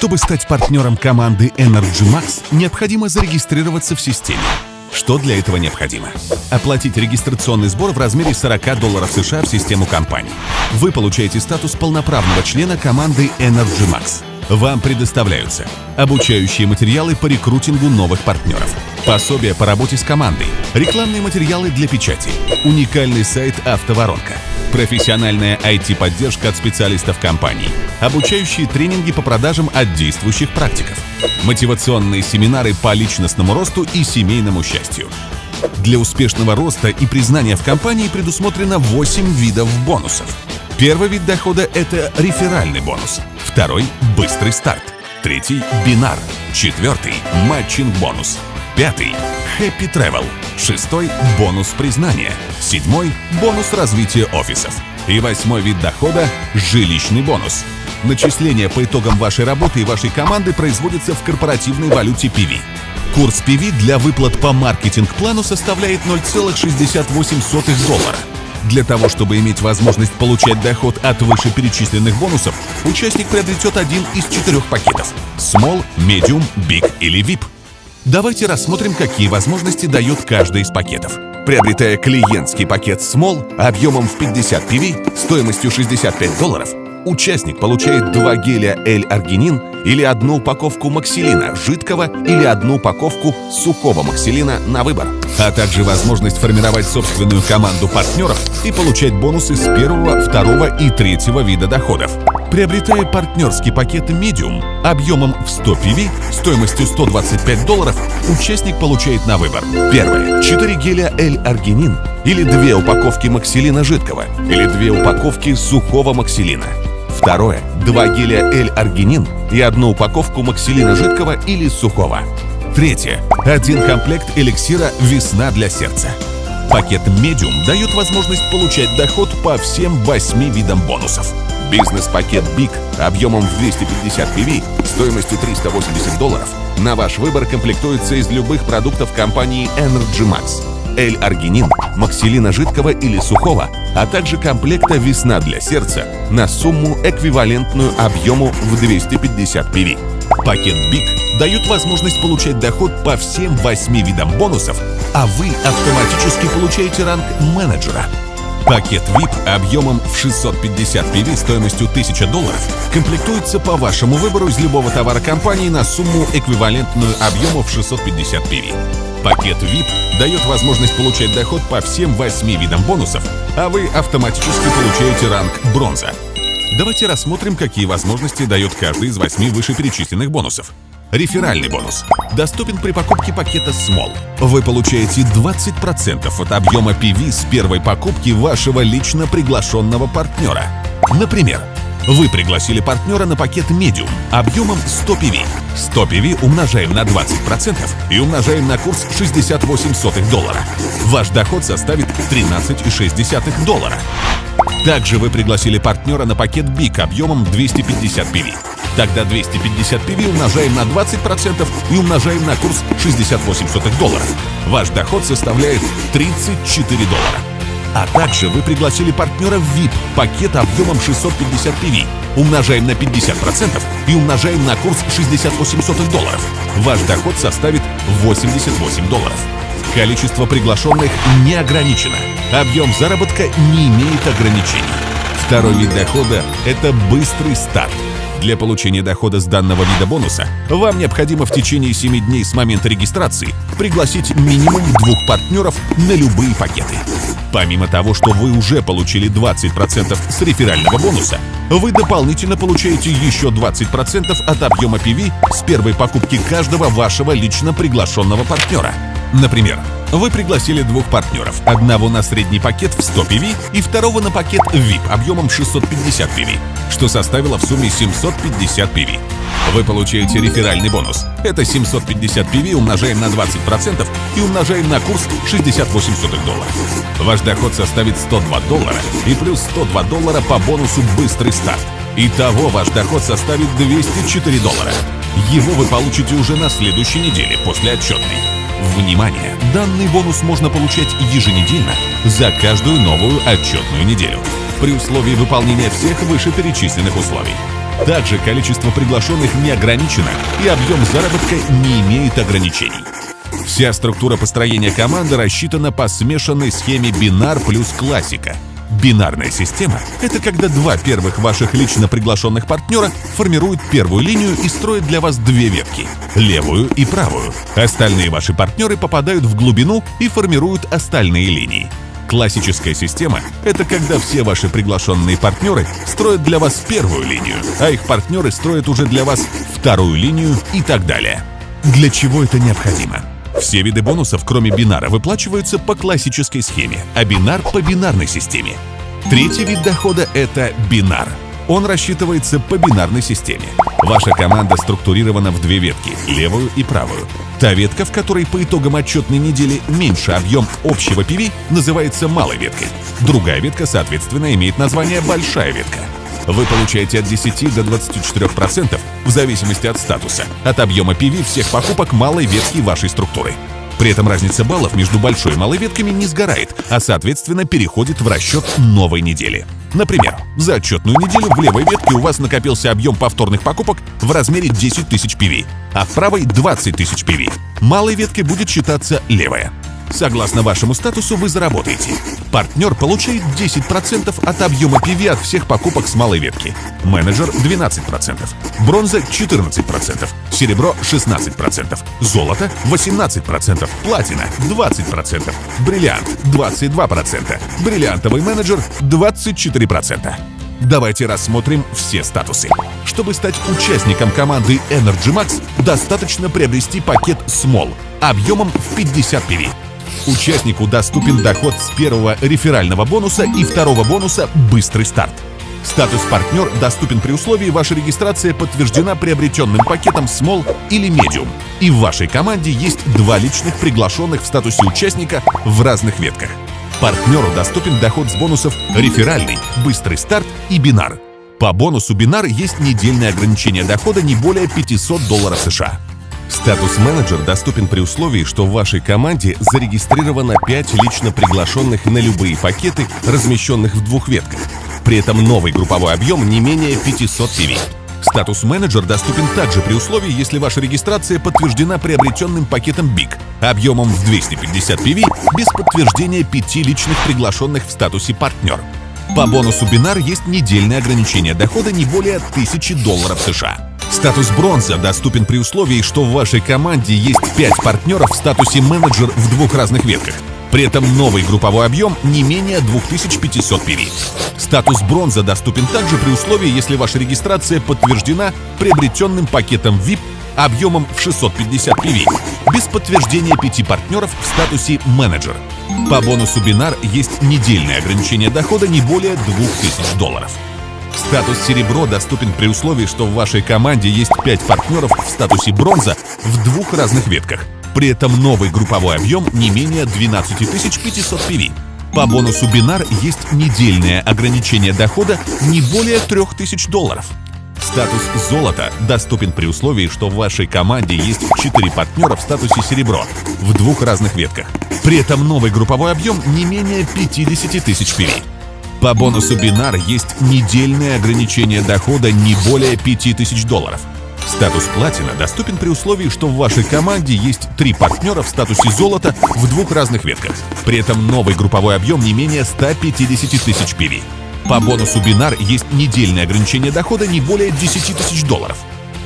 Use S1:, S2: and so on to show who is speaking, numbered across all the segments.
S1: Чтобы стать партнером команды Energy Max, необходимо зарегистрироваться в системе. Что для этого необходимо? Оплатить регистрационный сбор в размере $40 США в систему компании. Вы получаете статус полноправного члена команды Energy Max. Вам предоставляются обучающие материалы по рекрутингу новых партнеров, пособия по работе с командой, рекламные материалы для печати, уникальный сайт «Автоворонка», профессиональная IT-поддержка от специалистов компании, обучающие тренинги по продажам от действующих практиков, мотивационные семинары по личностному росту и семейному счастью. Для успешного роста и признания в компании предусмотрено 8 видов бонусов. Первый вид дохода – это реферальный бонус. Второй – быстрый старт. Третий – бинар. Четвертый – матчинг-бонус. Пятый – хэппи тревел. Шестой – бонус признания. Седьмой – бонус развития офисов. И восьмой вид дохода – жилищный бонус. Начисления по итогам вашей работы и вашей команды производятся в корпоративной валюте PV. Курс PV для выплат по маркетинг-плану составляет $0,68. Для того, чтобы иметь возможность получать доход от вышеперечисленных бонусов, участник приобретет один из 4 пакетов – Small, Medium, Big или VIP. Давайте рассмотрим, какие возможности дает каждый из пакетов. Приобретая клиентский пакет Small объемом в 50 PV стоимостью $65, участник получает 2 геля L-аргинин или 1 упаковку максилина жидкого или 1 упаковку сухого максилина на выбор, а также возможность формировать собственную команду партнеров и получать бонусы с 1, 2 и 3 вида доходов. Приобретая партнерский пакет Medium объемом в 100 PV стоимостью $125, участник получает на выбор: первое – 4 геля L-аргинин или 2 упаковки максилина жидкого или 2 упаковки сухого максилина. Второе – 2 геля L-аргинин и 1 упаковку максилина жидкого или сухого. Третье – 1 комплект эликсира «Весна для сердца». Пакет Medium дает возможность получать доход по всем 8 видам бонусов. Бизнес-пакет Big объемом в 250 PV стоимостью $380 на ваш выбор комплектуется из любых продуктов компании Energy Max. L-аргинин, максилина жидкого или сухого, а также комплекта «Весна для сердца» на сумму, эквивалентную объему в 250 PV. Пакет Big дает возможность получать доход по всем 8 видам бонусов, а вы автоматически получаете ранг менеджера. Пакет VIP объемом в 650 PV стоимостью $1000 комплектуется по вашему выбору из любого товара компании на сумму, эквивалентную объему в 650 PV. Пакет VIP дает возможность получать доход по всем 8 видам бонусов, а вы автоматически получаете ранг бронза. Давайте рассмотрим, какие возможности дает каждый из 8 вышеперечисленных бонусов. Реферальный бонус доступен при покупке пакета Small. Вы получаете 20% от объема PV с первой покупки вашего лично приглашенного партнера. Например, вы пригласили партнера на пакет Medium объемом 100 PV. 100 PV умножаем на 20% и умножаем на курс $0,68. Ваш доход составит $13,6. Также вы пригласили партнера на пакет Big объемом 250 PV. Тогда 250 PV умножаем на 20% и умножаем на курс $0,68. Ваш доход составляет $34. А также вы пригласили партнера в VIP пакет объемом 650 PV. Умножаем на 50% и умножаем на курс $0,68. Ваш доход составит $88. Количество приглашенных не ограничено. Объем заработка не имеет ограничений. Второй вид дохода – это быстрый старт. Для получения дохода с данного вида бонуса вам необходимо в течение 7 дней с момента регистрации пригласить минимум 2 партнеров на любые пакеты. Помимо того, что вы уже получили 20% с реферального бонуса, вы дополнительно получаете еще 20% от объема PV с первой покупки каждого вашего лично приглашенного партнера. Например, вы пригласили 2 партнеров, одного на средний пакет в 100 PV и второго на пакет VIP объемом 650 PV, что составило в сумме 750 PV. Вы получаете реферальный бонус. Это 750 PV умножаем на 20% и умножаем на курс $0,68. Ваш доход составит $102 и плюс $102 по бонусу «Быстрый старт». Итого ваш доход составит $204. Его вы получите уже на следующей неделе после отчетной. Внимание! Данный бонус можно получать еженедельно за каждую новую отчетную неделю, при условии выполнения всех вышеперечисленных условий. Также количество приглашенных не ограничено, и объем заработка не имеет ограничений. Вся структура построения команды рассчитана по смешанной схеме бинар плюс классика. Бинарная система – это когда два первых ваших лично приглашенных партнера формируют первую линию и строят для вас две ветки – левую и правую. Остальные ваши партнеры попадают в глубину и формируют остальные линии. Классическая система – это когда все ваши приглашенные партнеры строят для вас первую линию, а их партнеры строят уже для вас вторую линию и так далее. Для чего это необходимо? Все виды бонусов, кроме бинара, выплачиваются по классической схеме, а бинар – по бинарной системе. Третий вид дохода – это бинар. Он рассчитывается по бинарной системе. Ваша команда структурирована в две ветки – левую и правую. Та ветка, в которой по итогам отчетной недели меньше объем общего PV, называется малой веткой. Другая ветка, соответственно, имеет название большая ветка. Вы получаете от 10 до 24% в зависимости от статуса, от объема PV всех покупок малой ветки вашей структуры. При этом разница баллов между большой и малой ветками не сгорает, а соответственно переходит в расчет новой недели. Например, за отчетную неделю в левой ветке у вас накопился объем повторных покупок в размере 10 тысяч PV, а в правой 20 тысяч PV. Малой веткой будет считаться левая. Согласно вашему статусу вы заработаете. Партнер получает 10% от объема PV от всех покупок с малой ветки. Менеджер 12%. Бронза 14%. Серебро 16%. Золото 18%. Платина 20%. Бриллиант 22%. Бриллиантовый менеджер 24%. Давайте рассмотрим все статусы. Чтобы стать участником команды Energy Max, достаточно приобрести пакет Small объемом в 50 PV. Участнику доступен доход с первого реферального бонуса и второго бонуса «Быстрый старт». Статус «Партнер» доступен при условии ваша регистрация подтверждена приобретенным пакетом Small или Medium, и в вашей команде есть два личных приглашенных в статусе участника в разных ветках. Партнеру доступен доход с бонусов «Реферальный», «Быстрый старт» и «Бинар». По бонусу «Бинар» есть недельное ограничение дохода не более $500 США. Статус «Менеджер» доступен при условии, что в вашей команде зарегистрировано 5 лично приглашенных на любые пакеты, размещенных в двух ветках. При этом новый групповой объем не менее 500 PV. Статус «Менеджер» доступен также при условии, если ваша регистрация подтверждена приобретенным пакетом Big объемом в 250 PV без подтверждения 5 личных приглашенных в статусе «Партнер». По бонусу «Бинар» есть недельное ограничение дохода не более $1000 США. Статус «Бронза» доступен при условии, что в вашей команде есть 5 партнеров в статусе «Менеджер» в двух разных ветках. При этом новый групповой объем не менее 2500 PV. Статус «Бронза» доступен также при условии, если ваша регистрация подтверждена приобретенным пакетом VIP объемом в 650 PV, без подтверждения 5 партнеров в статусе «Менеджер». По бонусу «Бинар» есть недельное ограничение дохода не более $2000. Статус «Серебро» доступен при условии, что в вашей команде есть 5 партнеров в статусе «Бронза» в двух разных ветках. При этом новый групповой объем не менее 12500 PV. По бонусу «Бинар» есть недельное ограничение дохода не более $3000. Статус «Золото» доступен при условии, что в вашей команде есть 4 партнера в статусе «Серебро» в двух разных ветках. При этом новый групповой объем не менее 50 тысяч PV. По бонусу «Бинар» есть недельное ограничение дохода не более $5000. Статус «Платина» доступен при условии, что в вашей команде есть 3 партнера в статусе «Золото» в двух разных ветках. При этом новый групповой объем не менее 150 тысяч PV. По бонусу «Бинар» есть недельное ограничение дохода не более $10 000.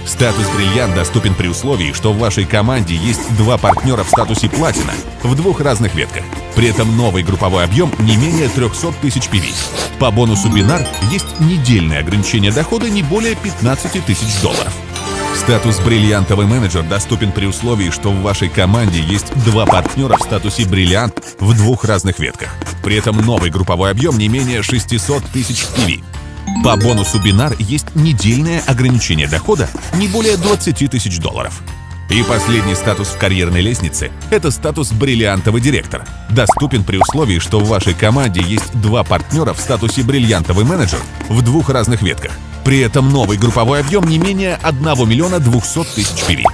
S1: Статус «Бриллиант» доступен при условии, что в вашей команде есть 2 партнера в статусе «Платина» в двух разных ветках. При этом новый групповой объем не менее 300 тысяч PV. По бонусу «Бинар» есть недельное ограничение дохода не более $15 тысяч. Статус «Бриллиантовый менеджер» доступен при условии, что в вашей команде есть 2 партнера в статусе «Бриллиант» в двух разных ветках. При этом новый групповой объем не менее 600 тысяч PV. По бонусу «Бинар» есть недельное ограничение дохода не более $20 тысяч. И последний статус в карьерной лестнице – это статус «Бриллиантовый директор». Доступен при условии, что в вашей команде есть 2 партнера в статусе «Бриллиантовый менеджер» в двух разных ветках. При этом новый групповой объем не менее 1 200 тысяч PV.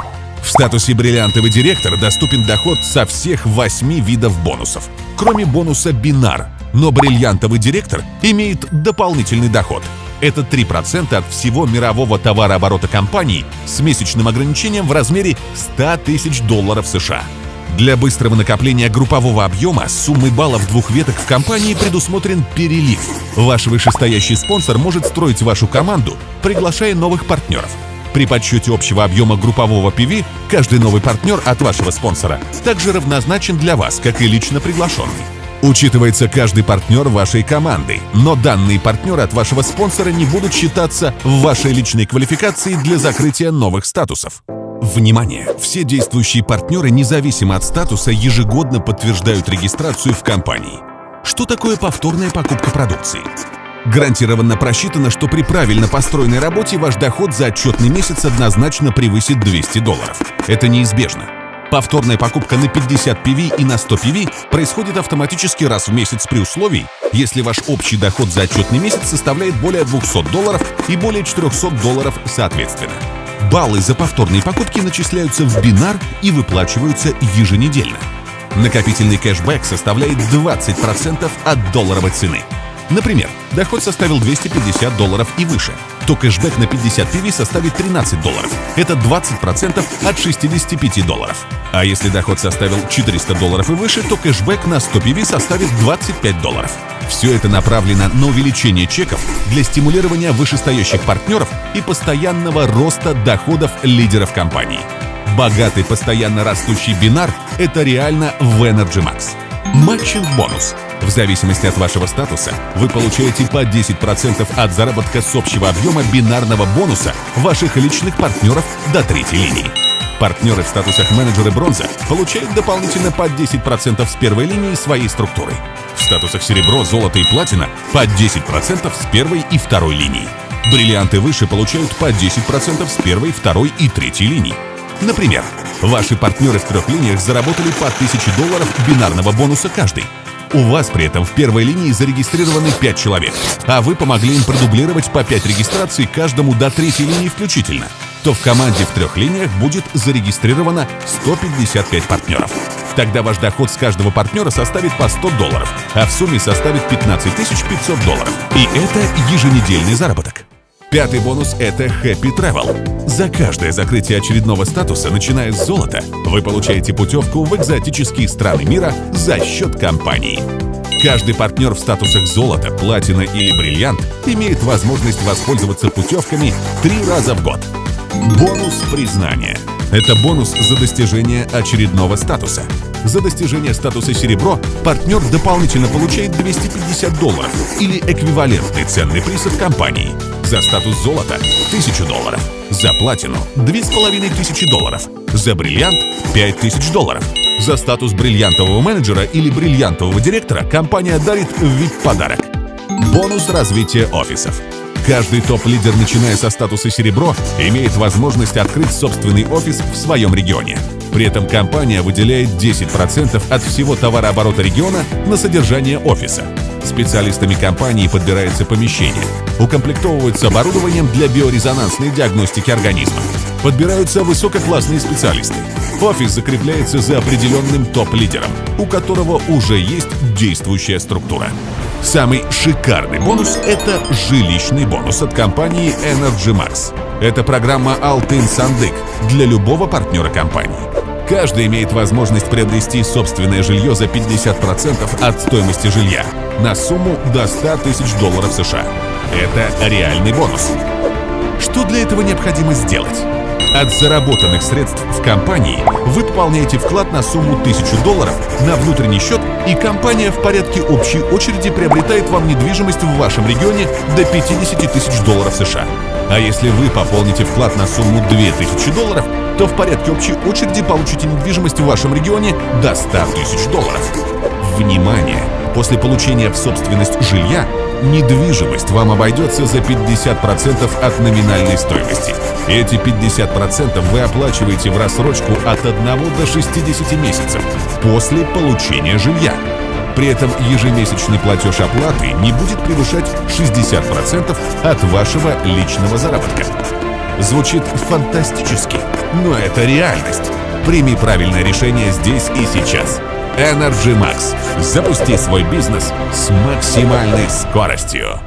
S1: В статусе «Бриллиантовый директор» доступен доход со всех 8 видов бонусов, кроме бонуса «Бинар». Но «Бриллиантовый директор» имеет дополнительный доход. Это 3% от всего мирового товарооборота компании с месячным ограничением в размере $100 тысяч США. Для быстрого накопления группового объема с суммой баллов двух веток в компании предусмотрен перелив. Ваш вышестоящий спонсор может строить вашу команду, приглашая новых партнеров. При подсчете общего объема группового PV каждый новый партнер от вашего спонсора также равнозначен для вас, как и лично приглашенный. Учитывается каждый партнер вашей команды, но данные партнеры от вашего спонсора не будут считаться в вашей личной квалификации для закрытия новых статусов. Внимание! Все действующие партнеры, независимо от статуса, ежегодно подтверждают регистрацию в компании. Что такое повторная покупка продукции? Гарантированно просчитано, что при правильно построенной работе ваш доход за отчетный месяц однозначно превысит $200. Это неизбежно. Повторная покупка на 50 PV и на 100 PV происходит автоматически раз в месяц при условии, если ваш общий доход за отчетный месяц составляет более $200 и более $400 соответственно. Баллы за повторные покупки начисляются в бинар и выплачиваются еженедельно. Накопительный кэшбэк составляет 20% от долларовой цены. Например, доход составил $250 и выше, то кэшбэк на 50 PV составит $13. Это 20% от $65. А если доход составил $400 и выше, то кэшбэк на 100 PV составит $25. Все это направлено на увеличение чеков для стимулирования вышестоящих партнеров и постоянного роста доходов лидеров компании. Богатый, постоянно растущий бинар – это реально в Energy Max. Матчинг-бонус. В зависимости от вашего статуса вы получаете по 10% от заработка с общего объема бинарного бонуса ваших личных партнеров до третьей линии. Партнеры в статусах менеджера бронза получают дополнительно по 10% с первой линии своей структуры. В статусах серебро, золото и платина по 10% с первой и второй линии. Бриллианты выше получают по 10% с первой, второй и третьей линии. Например, ваши партнеры в трех линиях заработали по $1000 бинарного бонуса каждый. У вас при этом в первой линии зарегистрированы 5 человек, а вы помогли им продублировать по 5 регистраций каждому до третьей линии включительно, то в команде в трех линиях будет зарегистрировано 155 партнеров. Тогда ваш доход с каждого партнера составит по $100, а в сумме составит $15 500. И это еженедельный заработок. Пятый бонус – это Happy Travel. За каждое закрытие очередного статуса, начиная с золота, вы получаете путевку в экзотические страны мира за счет компании. Каждый партнер в статусах золото, платина или бриллиант имеет возможность воспользоваться путевками 3 раза в год. Бонус признания. Это бонус за достижение очередного статуса. За достижение статуса серебро партнер дополнительно получает $250 или эквивалентный ценный приз от компании. За статус золота – $1000. За платину – $2500. За бриллиант – $5000. За статус бриллиантового менеджера или бриллиантового директора компания дарит VIP-подарок. Бонус развития офисов. Каждый топ-лидер, начиная со статуса серебро, имеет возможность открыть собственный офис в своем регионе. При этом компания выделяет 10% от всего товарооборота региона на содержание офиса. Специалистами компании подбирается помещение, укомплектовываются оборудованием для биорезонансной диагностики организма, подбираются высококлассные специалисты. Офис закрепляется за определенным топ-лидером, у которого уже есть действующая структура. Самый шикарный бонус – это жилищный бонус от компании Energy Max. Это программа Алтын Сандык для любого партнера компании. Каждый имеет возможность приобрести собственное жилье за 50% от стоимости жилья на сумму до $100 тысяч США. Это реальный бонус. Что для этого необходимо сделать? От заработанных средств в компании вы пополняете вклад на сумму $1000 на внутренний счет, и компания в порядке общей очереди приобретает вам недвижимость в вашем регионе до $50 тысяч США. А если вы пополните вклад на сумму $2000, то в порядке общей очереди получите недвижимость в вашем регионе до $100 тысяч. Внимание! После получения в собственность жилья недвижимость вам обойдется за 50% от номинальной стоимости. Эти 50% вы оплачиваете в рассрочку от 1 до 60 месяцев после получения жилья. При этом ежемесячный платеж оплаты не будет превышать 60% от вашего личного заработка. Звучит фантастически, но это реальность. Прими правильное решение здесь и сейчас. Energy Max. Запусти свой бизнес с максимальной скоростью.